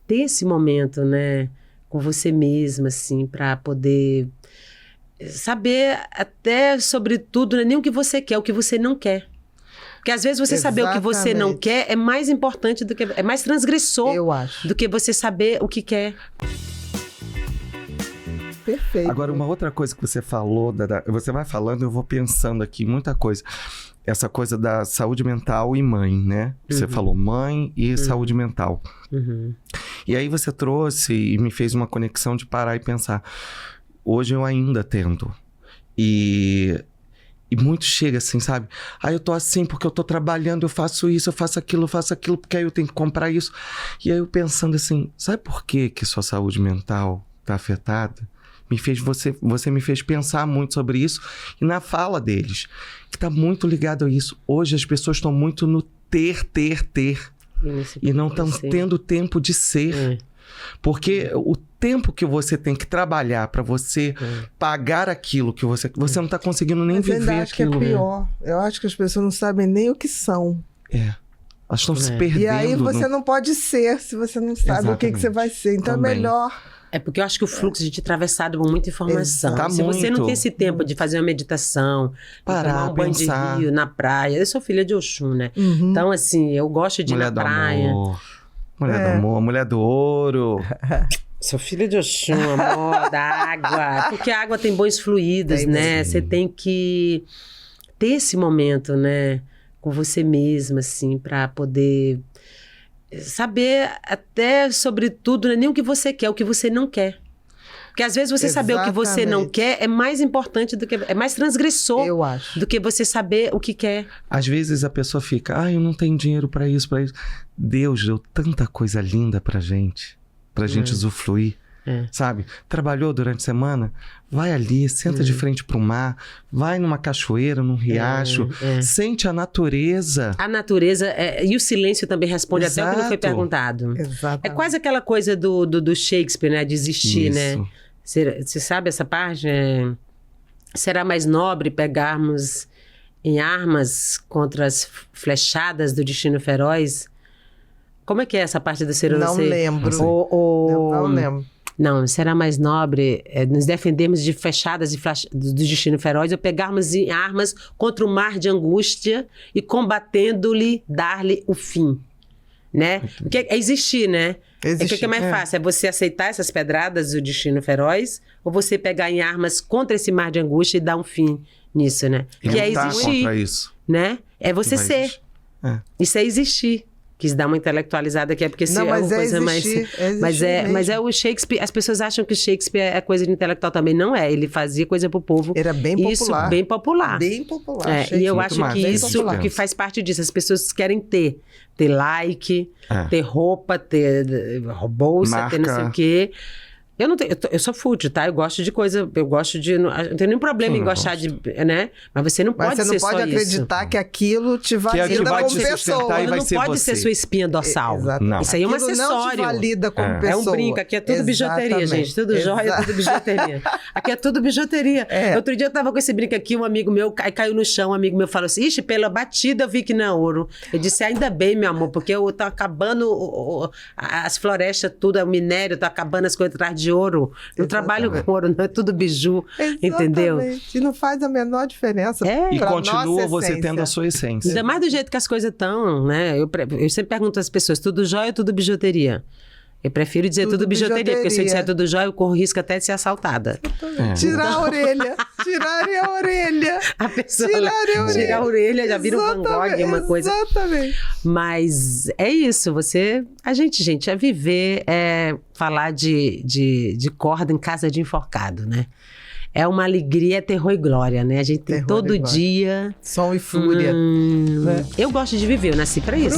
ter esse momento, né, com você mesma, assim, para poder saber até sobre tudo, não é nem o que você quer, o que você não quer. Porque às vezes você saber o que você não quer é mais importante do que... É mais transgressor, eu acho, do que você saber o que quer. Perfeito. Agora, uma outra coisa que você falou, você vai falando, eu vou pensando aqui muita coisa. Essa coisa da saúde mental e mãe, né? Você falou mãe e saúde mental. E aí você trouxe e me fez uma conexão de parar e pensar. Hoje eu ainda tento. E muito chega assim, sabe? Eu tô assim porque eu tô trabalhando, eu faço isso, eu faço aquilo, porque aí eu tenho que comprar isso. E aí eu pensando assim, sabe por que sua saúde mental tá afetada? Você me fez pensar muito sobre isso e na fala deles, que tá muito ligado a isso. Hoje as pessoas estão muito no ter. E não estão tendo tempo de ser. Porque o tempo que você tem que trabalhar para você pagar aquilo que você não está conseguindo nem viver aquilo. Eu acho que é pior. Eu acho que as pessoas não sabem nem o que são. Elas estão se perdendo. E aí você não pode ser se você não sabe o que você vai ser. Então é melhor... É porque eu acho que o fluxo de atravessado por muita informação. Tá Se você muito. não tem esse tempo de fazer uma meditação, parar, tomar um banho de pensar. rio na praia. Eu sou filha de Oxum, né? Então, assim, eu gosto de ir na praia. Mulher do amor, mulher do ouro. Sou filha de Oxum, amor, da água. Porque a água tem bons fluidos, né? Você tem que ter esse momento, né? Com você mesma, assim, pra poder... saber até sobre tudo, não é nem o que você quer, o que você não quer. Porque às vezes você saber o que você não quer é mais importante do que... É mais transgressor, eu acho, do que você saber o que quer. Às vezes a pessoa fica, eu não tenho dinheiro pra isso. Deus deu tanta coisa linda pra gente usufruir. Sabe? Trabalhou durante a semana, vai ali, senta de frente pro mar, vai numa cachoeira, num riacho, sente a natureza. A natureza, e o silêncio também responde até o que não foi perguntado. Exatamente. É quase aquela coisa do Shakespeare, né? De existir, Isso. né? Você sabe essa parte? Será mais nobre pegarmos em armas contra as flechadas do destino feroz? Como é que é essa parte do ser? Não lembro. Não lembro. Não, será mais nobre nos defendermos de fechadas do destino feroz ou pegarmos em armas contra o mar de angústia e combatendo-lhe, dar-lhe o fim, né? Porque é existir, né? O que é mais fácil? É você aceitar essas pedradas do destino feroz ou você pegar em armas contra esse mar de angústia e dar um fim nisso, né? Que é existir, contra isso. né? É você ser. Isso é existir. Quis dar uma intelectualizada aqui, porque se é uma coisa mais... Mas é o Shakespeare... As pessoas acham que Shakespeare é coisa de intelectual também. Não é. Ele fazia coisa pro povo. Era bem popular. Isso, bem popular. Bem popular. E eu acho que isso que faz parte disso. As pessoas querem ter like, ter roupa, ter bolsa, marca. ter não sei o quê. Eu sou fútil, tá? Eu gosto de coisa... Eu gosto de... Não tenho nenhum problema em gostar de... né? Mas você não pode ser só isso. Mas você não pode acreditar que aquilo te valida como pessoa. Não pode ser sua espinha dorsal. Não. Isso aí é um acessório. Não te valida como pessoa. É um brinco. Aqui é tudo bijuteria, gente. Tudo jóia, tudo bijuteria. Aqui é tudo bijuteria. Outro dia eu tava com esse brinco aqui, um amigo meu caiu no chão, um amigo meu falou assim, ixi, pela batida eu vi que não é ouro. Eu disse, ainda bem, meu amor, porque eu tô acabando as florestas, tudo, o minério, tô acabando as coisas atrás de ouro. Eu trabalho com ouro, não é tudo biju, entendeu? E não faz a menor diferença. E continua você tendo a sua essência. Ainda mais do jeito que as coisas estão, né? Eu sempre pergunto às pessoas, tudo jóia ou tudo bijuteria? Eu prefiro dizer tudo bijuteria, porque se eu disser tudo jóia, eu corro risco até de ser assaltada. Tirar a orelha. Tirarem a orelha. A pessoa tirar a orelha, já vira um Van Gogh, uma coisa. Exatamente. Mas é isso, a gente, é viver, é falar de corda em casa de enforcado, né? É uma alegria, é terror e glória, né? A gente tem todo dia... Som e fúria. Eu gosto de viver, eu nasci pra isso.